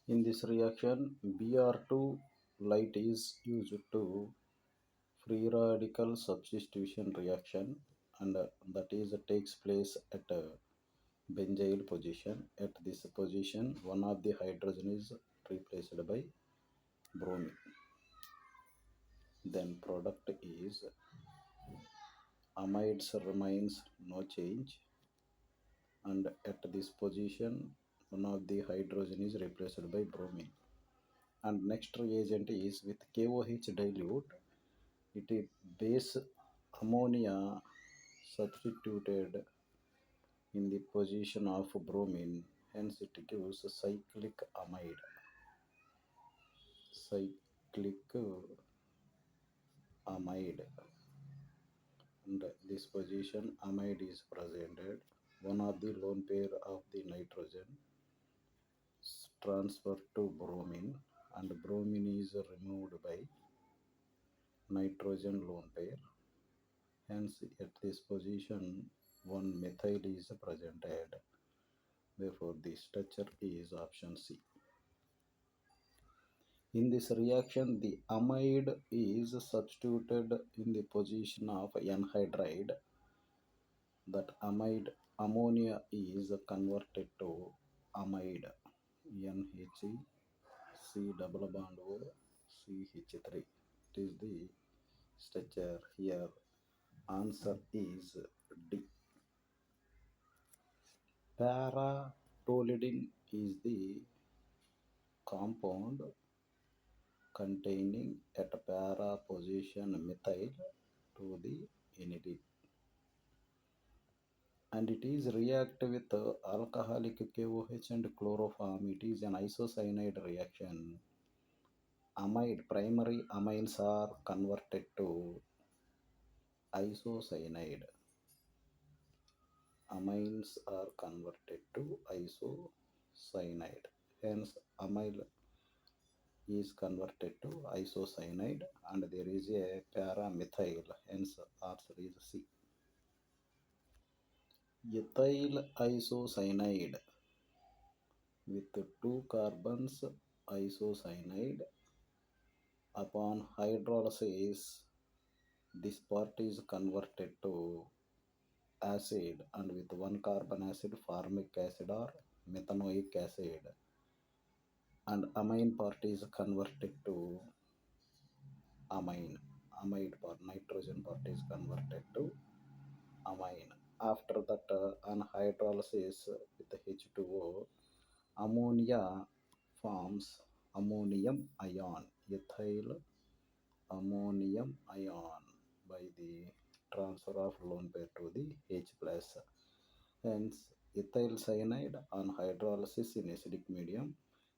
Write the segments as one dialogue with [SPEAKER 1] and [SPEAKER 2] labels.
[SPEAKER 1] In this reaction, Br2 light is used to free radical substitution reaction, and that is takes place at a benzyl position. At this position, one of the hydrogen is replaced by bromine. Then product is amides remains no change, and at this position one of the hydrogen is replaced by bromine. And next reagent is with KOH dilute, it is base ammonia substituted in the position of bromine, hence it gives cyclic amide. Cyclic amide. And this position amide is presented. One of the lone pair of the nitrogen transferred to bromine, and bromine is removed by nitrogen lone pair. Hence, at this position, one methyl is presented. Therefore, the structure is option C. In this reaction, the amide is substituted in the position of anhydride. That amide ammonia is converted to amide NHC double bond O CH3. It is the structure here. Answer is D. Para-toluidine is the compound containing at para position methyl to the enidine, and it is react with alcoholic KOH and chloroform. It is an isocyanide reaction. Amide primary amines are converted to isocyanide. Amines are converted to isocyanide. Hence, amyl is converted to isocyanide, and there is a paramethyl. Hence, answer is C. Ethyl isocyanide with two carbons isocyanide. Upon hydrolysis, this part is converted to acid, and with one carbon acid, formic acid or methanoic acid, and amine part is converted to amine. Amide part, nitrogen part is converted to amine. After that, on hydrolysis with H2O, ammonia forms ammonium ion, ethyl ammonium ion, by the transfer of lone pair to the H plus. Hence, ethyl cyanide on hydrolysis in acidic medium,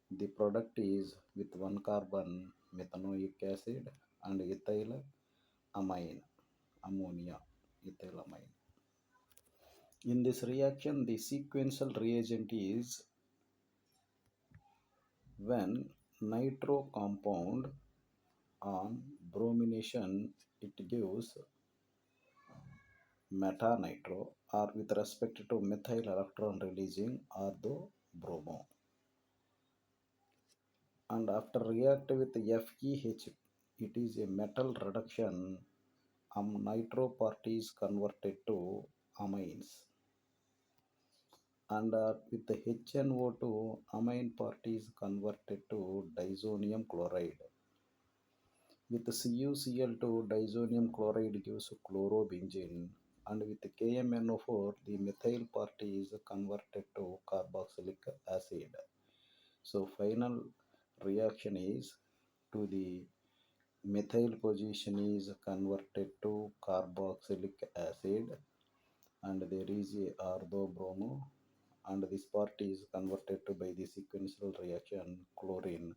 [SPEAKER 1] the product is with one carbon methanoic acid and ethyl amine, ammonia, ethyl amine. In this reaction, the sequential reagent is when nitro compound on bromination, it gives metanitro, or with respect to methyl electron releasing ortho bromo. And after react with FeH, it is a metal reduction. Nitro part is converted to amines, and with the HNO2, amine part is converted to disonium chloride. With CuCl2, disonium chloride gives chlorobenzene, and with KMNO4, the methyl part is converted to carboxylic acid. So final reaction is to the methyl position is converted to carboxylic acid, and there is a orthobromo, and this part is converted to by the sequential reaction chlorine.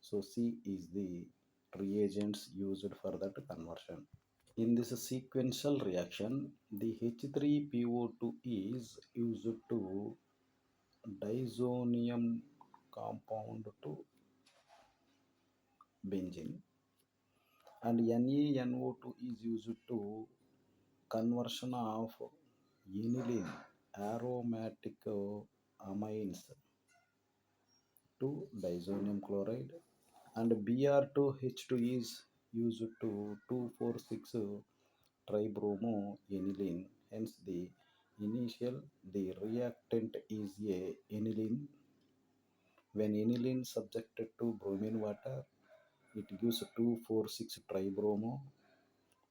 [SPEAKER 1] So C is the reagents used for that conversion. In this sequential reaction, the H3PO2 is used to disonium compound to benzene, and NaNO2 is used to conversion of aniline aromatic amines to disonium chloride, and Br2H2 is used to 2,4,6 tribromoaniline. Hence the reactant is a aniline. When aniline subjected to bromine water, it gives 2,4,6 tribromo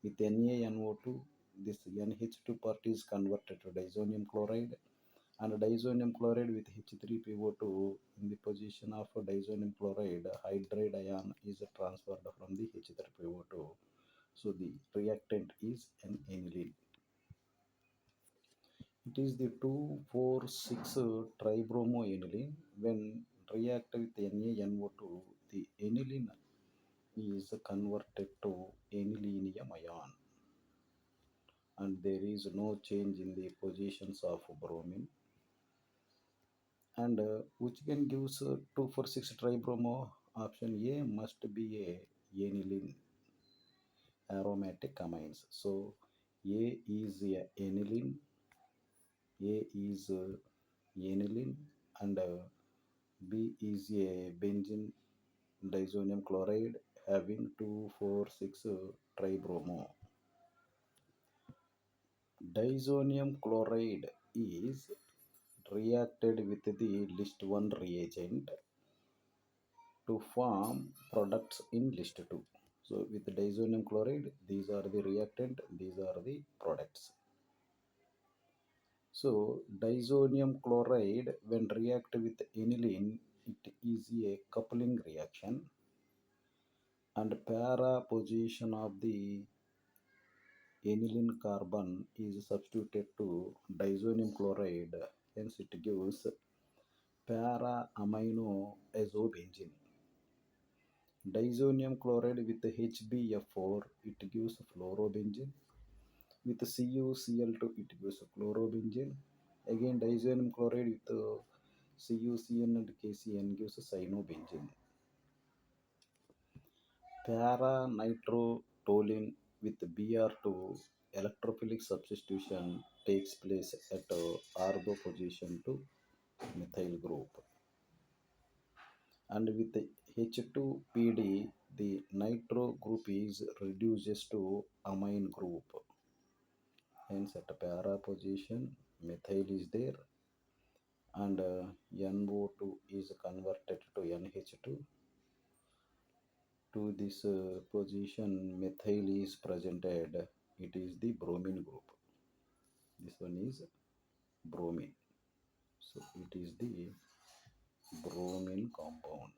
[SPEAKER 1] with NaNO2. This NH2 part is converted to disonium chloride, and disonium chloride with H3PO2 in the position of disonium chloride hydride ion is transferred from the H3PO2. So the reactant is an aniline. It is the 2,4,6 tribromoaniline. When react with NaNO2, the aniline is converted to anilinium ion, and there is no change in the positions of bromine, and which can gives 2,4,6 tribromo. Option A must be a aniline aromatic amines. So A is a aniline, A is aniline, and B is a benzene disonium chloride having 2,4,6 tribromo. Disonium chloride is reacted with the list 1 reagent to form products in list 2. So with disonium chloride, these are the reactant, these are the products. So disonium chloride when react with aniline, it is a coupling reaction, and para position of the aniline carbon is substituted to disonium chloride. Hence it gives para amino azobenzene. Disonium chloride with HbF4, it gives fluorobenzene. With CuCl2, it gives chlorobenzene. Again disonium chloride with CuCN and KCN gives cyanobenzene. Para nitrotoluene with Br2, electrophilic substitution takes place at ortho position to methyl group. And with the H2PD, the nitro group is reduces to amine group. Hence at para position, methyl is there, and NO2 is converted to NH2. To this position, methyl is presented. It is the bromine group. This one is bromine. So it is the bromine compound.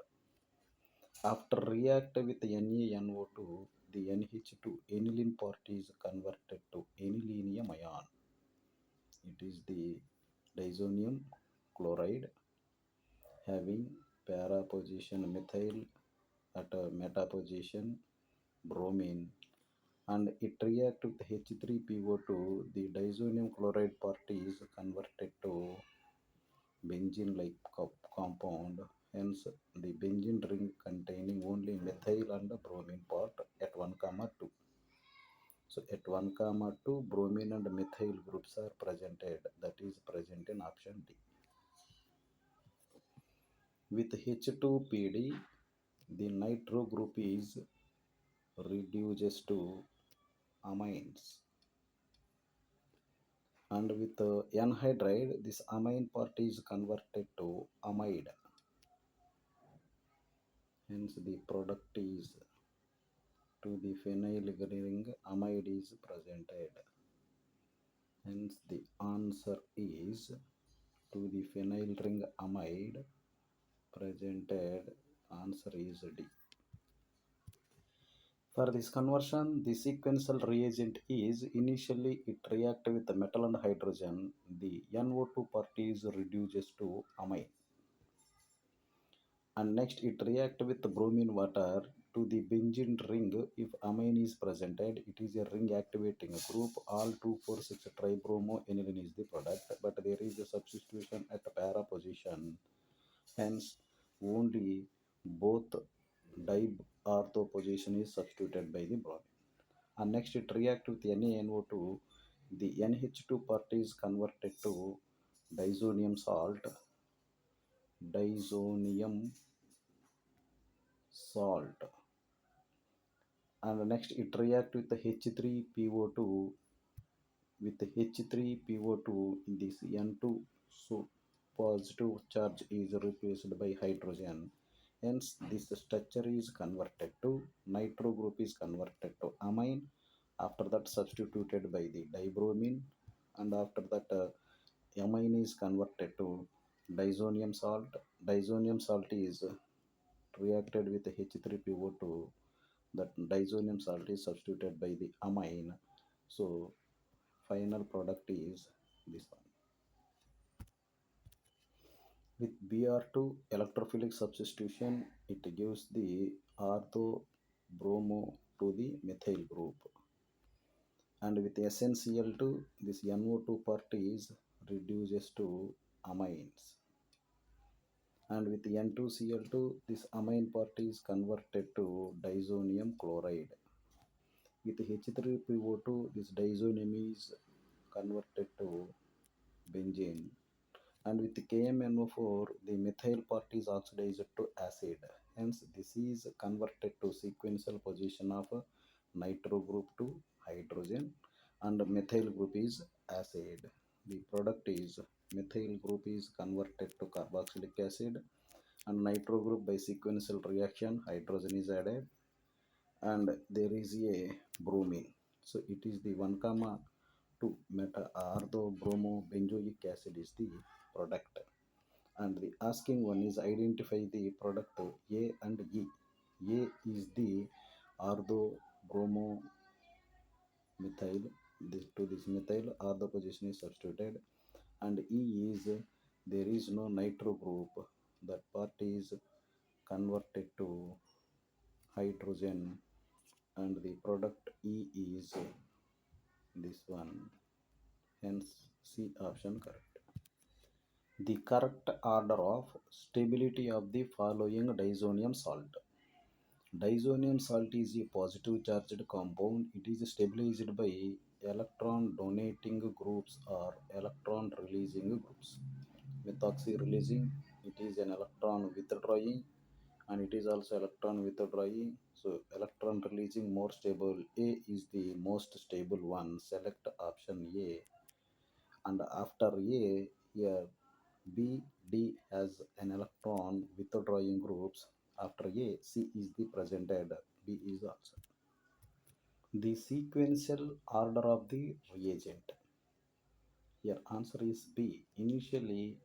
[SPEAKER 1] After react with NaNO2, the NH2 aniline part is converted to anilinium ion. It is the disonium chloride having para position methyl at a meta position bromine, and it react with H3PO2. The disonium chloride part is converted to benzene like compound. Hence the benzene ring containing only methyl and bromine part at 1 comma 2. So at 1 comma 2, bromine and methyl groups are presented, that is present in option D. With H2PD, the nitro group is reduces to amines, and with anhydride, this amine part is converted to amide. Hence the product is to the phenyl ring amide is presented. Hence the answer is to the phenyl ring amide presented. Answer is D. For this conversion, the sequential reagent is initially it react with the metal and hydrogen. The NO2 part is reduces to amine, and next it react with the bromine water to the benzene ring. If amine is presented, it is a ring activating group. All 2,4,6 tribromoaniline is the product, but there is a substitution at para position. Hence only both diortho position is substituted by the bromine, and next it react with NaNO2. The NH2 part is converted to disonium salt, disonium salt. And next it react with the H3PO2 with H3PO2. This N2 so positive charge is replaced by hydrogen. Hence, this structure is converted to nitro group is converted to amine. After that, substituted by the dibromine, and after that, amine is converted to disonium salt. Disonium salt is reacted with H3PO2. That disonium salt is substituted by the amine. So final product is this one. With Br2 electrophilic substitution, it gives the ortho bromo to the methyl group. And with SnCl2, this NO2 part is reduces to amines. And with N2Cl2, this amine part is converted to disonium chloride. With H3PO2, this disonium is converted to benzene. And with KMNO4, the methyl part is oxidized to acid. Hence, this is converted to sequential position of nitro group to hydrogen, and methyl group is acid. The product is methyl group is converted to carboxylic acid, and nitro group by sequential reaction hydrogen is added, and there is a bromine. So it is the 1 comma 2 meta ortho bromo benzoic acid is the product. And the asking one is identify the product A and E. A is the ortho bromo methyl. To this methyl ortho position is substituted, and E is there is no nitro group. That part is converted to hydrogen, and the product E is this one. Hence, C option correct. The correct order of stability of the following disonium salt. Disonium salt is a positive charged compound. It is stabilized by electron donating groups or electron releasing groups. Methoxy releasing, it is an electron withdrawing, and it is also electron withdrawing. So electron releasing more stable. A is the most stable one. Select option A. And after A, here B, D has an electron withdrawing groups. After A, C is the presented. B is also. The sequential order of the reagent. Here answer is B. Initially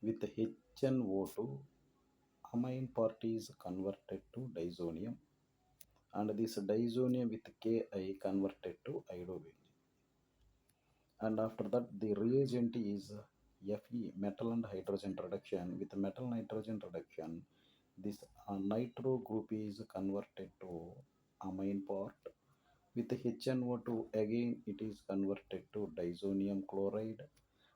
[SPEAKER 1] with HNO2, amine part is converted to disonium, and this disonium with Ki converted to iodobenzene. And after that, the reagent is Fe, metal and hydrogen reduction. With metal nitrogen reduction, this nitro group is converted to amine part. With HNO2, again it is converted to disonium chloride,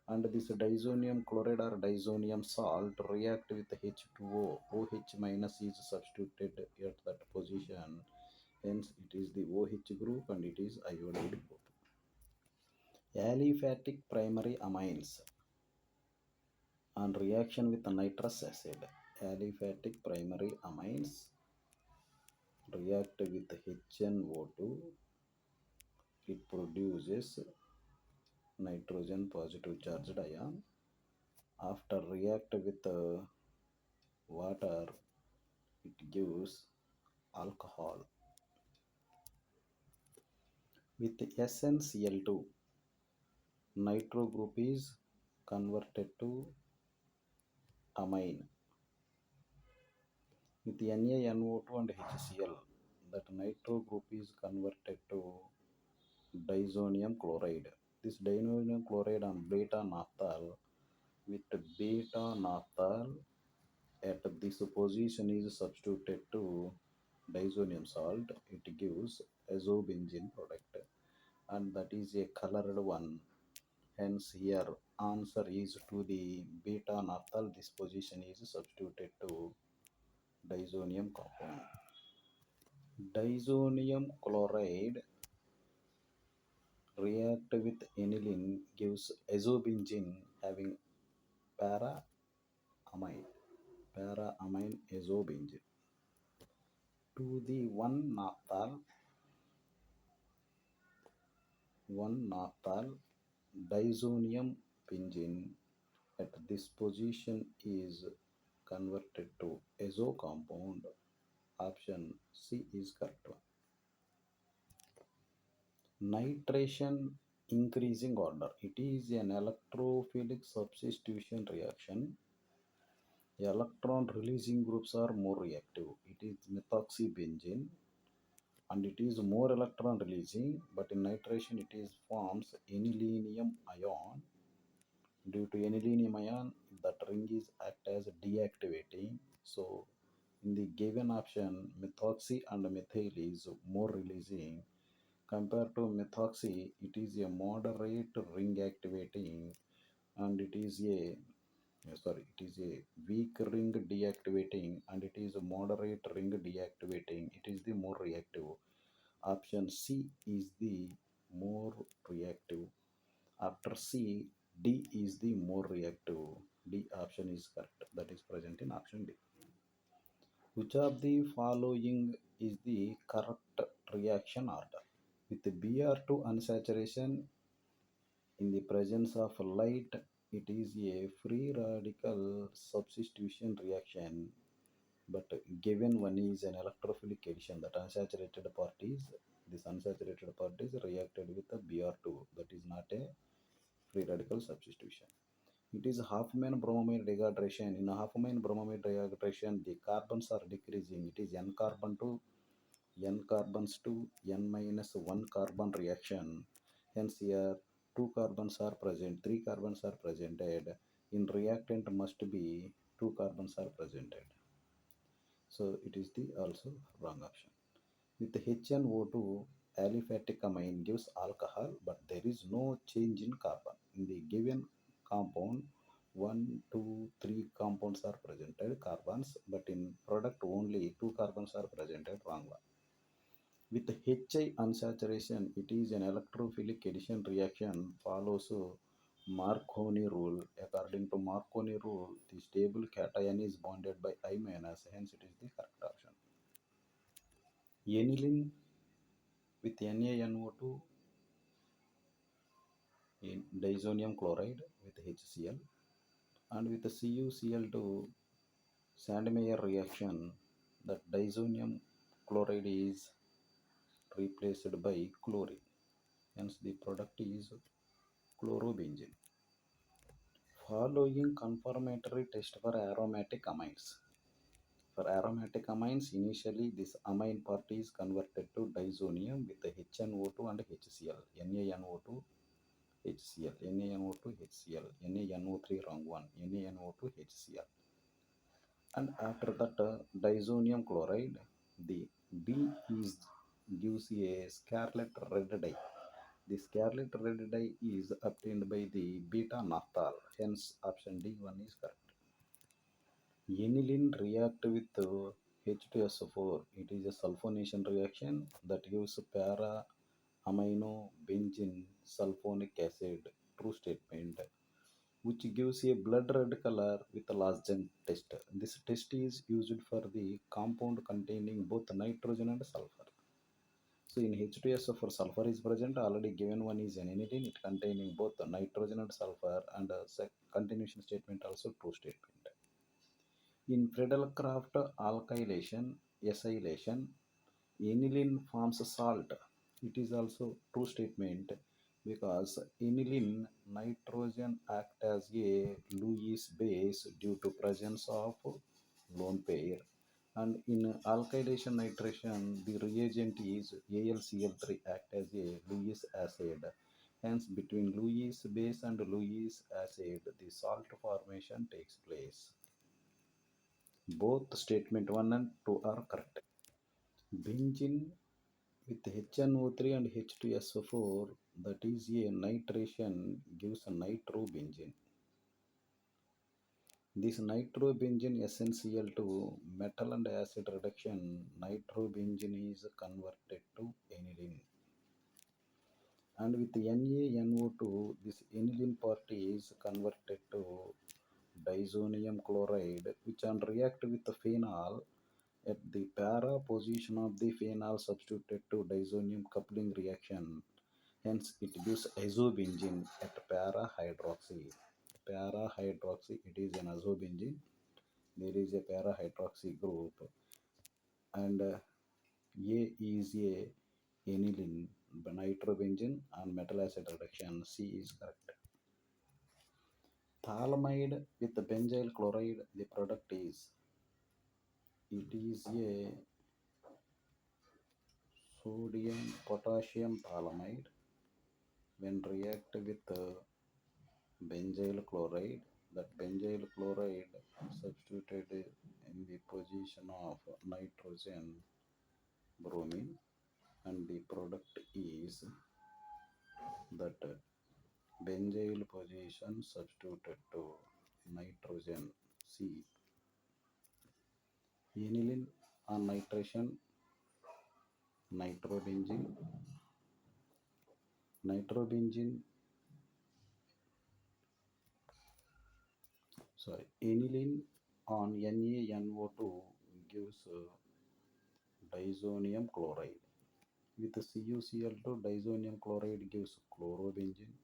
[SPEAKER 1] and this disonium chloride or disonium salt react with H2O. OH minus is substituted at that position. Hence, it is the OH group and it is iodide group. Aliphatic primary amines on reaction with nitrous acid. Aliphatic primary amines react with HNO2. It produces nitrogen positive charged ion. After react with water, it gives alcohol. With SnCl2, nitro group is converted to amine. With NaNO2 and HCl, that nitro group is converted to disonium chloride. This disonium chloride on beta naphthal, with beta naphthal at this position is substituted to disonium salt. It gives azobenzene product, and that is a colored one. Hence, here answer is to the beta naphthal. This position is substituted to disonium compound. Disonium chloride react with aniline gives azobenzene having para amine, para-amine azobenzene, to the 1-naphthal disonium benzene at this position is converted to azo compound. Option C is correct one. Nitration increasing order. It is an electrophilic substitution reaction. Electron releasing groups are more reactive. It is methoxybenzene and it is more electron releasing, but in nitration it is forms anilinium ion. Due to anilinium ion, that ring is act as deactivating. So in the given option, methoxy and methyl is more releasing. Compared to methoxy, it is a moderate ring activating and it is a weak ring deactivating and it is a moderate ring deactivating. It is the more reactive. Option C is the more reactive. After C, D is the more reactive. D option is correct. That is present in option D. Which of the following is the correct reaction order? With the Br2 unsaturation in the presence of light, it is a free radical substitution reaction, but given one is an electrophilic addition, that this unsaturated parties reacted with a Br2, that is not a free radical substitution. It is Huffman bromamide dehydration. In Huffman bromamide dehydration, the carbons are decreasing. It is N carbon to N carbons to N minus 1 carbon reaction. Hence, here 2 carbons are present, 3 carbons are presented. In reactant must be 2 carbons are presented. So it is the also wrong option. With HNO2, aliphatic amine gives alcohol, but there is no change in carbon. In the given compound, 1, 2, 3 compounds are presented, carbons, but in product only 2 carbons are presented, wrong one. With HI unsaturation, it is an electrophilic addition reaction follows Marconi rule. According to Marconi rule, the stable cation is bonded by I minus, hence it is the correct option. Aniline with NaNO2 in disonium chloride with HCl and with the CuCl2 Sandmeyer reaction, that disonium chloride is replaced by chlorine. Hence the product is chlorobenzene. Following confirmatory test for aromatic amines. For aromatic amines, initially this amine part is converted to disonium with the HNO2 and HCl, NaNO2 HCl, NaNO2 HCl, NaNO3 wrong one, NaNO2 HCl. And after that disonium chloride, the D is gives a scarlet red dye. The scarlet red dye is obtained by the beta naphthol. Hence, option D one is correct. Aniline react with H2SO4. It is a sulfonation reaction that gives para amino benzene sulfonic acid. True statement. Which gives a blood red color with a Lasgen test. This test is used for the compound containing both nitrogen and sulfur. So in H2SO4 sulfur is present, already given one is an aniline, it containing both the nitrogen and sulfur, and continuation statement also true statement. In Friedel-Crafts alkylation, acylation, aniline forms salt. It is also true statement because aniline nitrogen act as a Lewis base due to presence of lone pair. And in alkylation nitration, the reagent is AlCl3 act as a Lewis acid. Hence, between Lewis base and Lewis acid, the salt formation takes place. Both statement 1 and 2 are correct. Benzene with HNO3 and H2SO4, that is a nitration, gives a nitrobenzene. This nitrobenzene essential to metal and acid reduction, nitrobenzene is converted to aniline. And with NaNO2, this aniline part is converted to disonium chloride, which can react with the phenol at the para position of the phenol substituted to disonium coupling reaction. Hence, it gives isobenzene at para hydroxy. Para hydroxy, it is an isobenzene. There is a para hydroxy group, and A is a aniline, nitrobenzene, and metal acid reduction. C is correct. Phthalimide with benzyl chloride, the product is, it is a sodium potassium phthalimide. When react with benzyl chloride, that benzyl chloride substituted in the position of nitrogen bromine, and the product is that benzyl position substituted to nitrogen. C. Aniline on nitration, nitrobenzene. Nitrobenzene, sorry, aniline on NaNO2 gives disonium chloride. With CuCl2, disonium chloride gives chlorobenzene,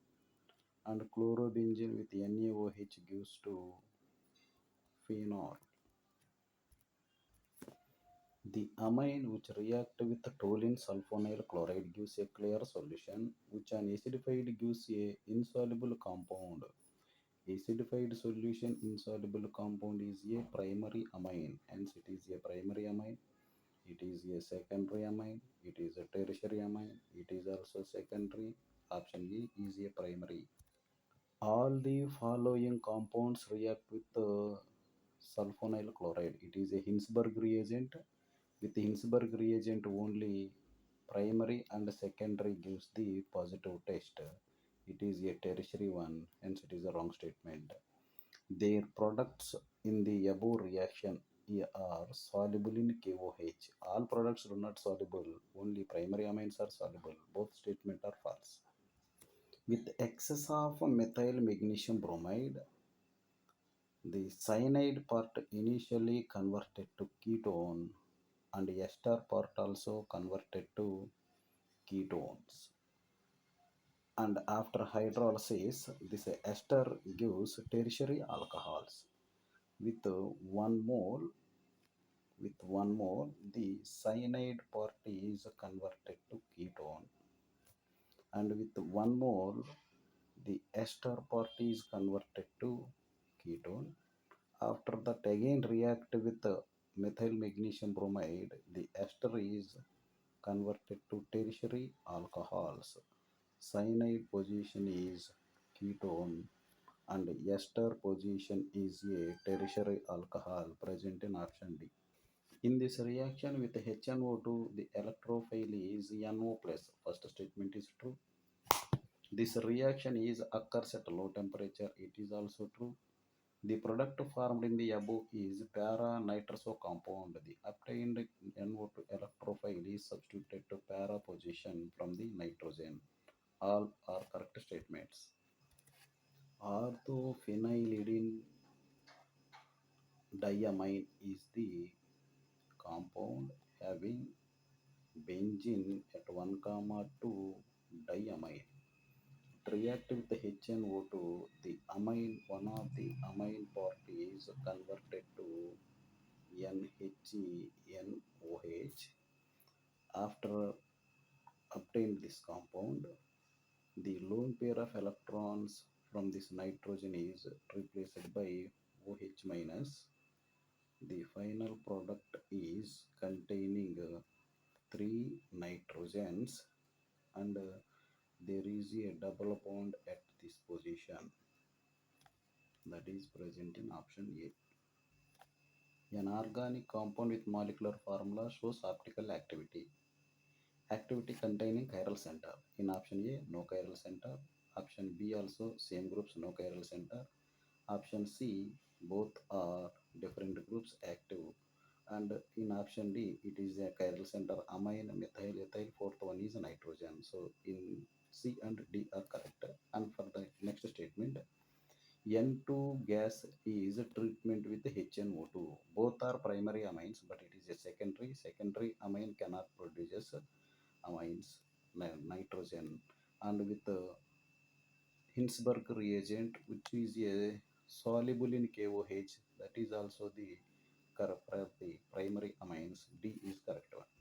[SPEAKER 1] and chlorobenzene with NaOH gives to phenol. The amine which react with toluene sulfonyl chloride gives a clear solution, which an acidified gives a insoluble compound. Acidified solution insoluble compound is a primary amine, hence it is a primary amine. It is a secondary amine, it is a tertiary amine, it is also secondary. Option E is a primary. All the following compounds react with sulfonyl chloride. It is a Hinsberg reagent. With the Hinsberg reagent only primary and secondary gives the positive test. It is a tertiary one, hence it is a wrong statement. Their products in the above reaction are soluble in KOH. All products are not soluble, only primary amines are soluble. Both statements are false. With excess of methyl magnesium bromide, the cyanide part initially converted to ketone and ester part also converted to ketones. And after hydrolysis, this ester gives tertiary alcohols. With one mole, the cyanide part is converted to ketone, and with one mole, the ester part is converted to ketone. After that, again react with methyl magnesium bromide, the ester is converted to tertiary alcohols. Cyanide position is ketone, and ester position is a tertiary alcohol present in option D. In this reaction with HNO2, the electrophile is NO plus. First statement is true. This reaction is occurs at low temperature. It is also true. The product formed in the above is para-nitroso compound. The obtained NO2 electrophile is substituted to para position from the nitrogen. All are correct statements. Orthophenylidene diamine is the compound having benzene at 1, 2 diamine. It reacts with the HNO2. The amine, one of the amine part is converted to NHENOH. After obtain this compound, the lone pair of electrons from this nitrogen is replaced by OH minus. The final product is containing three nitrogens, and there is a double bond at this position that is present in option A. An organic compound with molecular formula shows optical activity. Activity containing chiral center. In option A, no chiral center. Option B also same groups, no chiral center. Option C, both are different groups active. And in option D, it is a chiral center amine, methyl, ethyl. Fourth one is nitrogen. So in C and D are correct. And for the next statement, N2 gas is a treatment with HNO2. Both are primary amines, but it is a secondary. Secondary amine cannot produce amines, nitrogen, and with Hinsberg reagent, which is a soluble in KOH, that is also the correct the primary amines. D is correct one.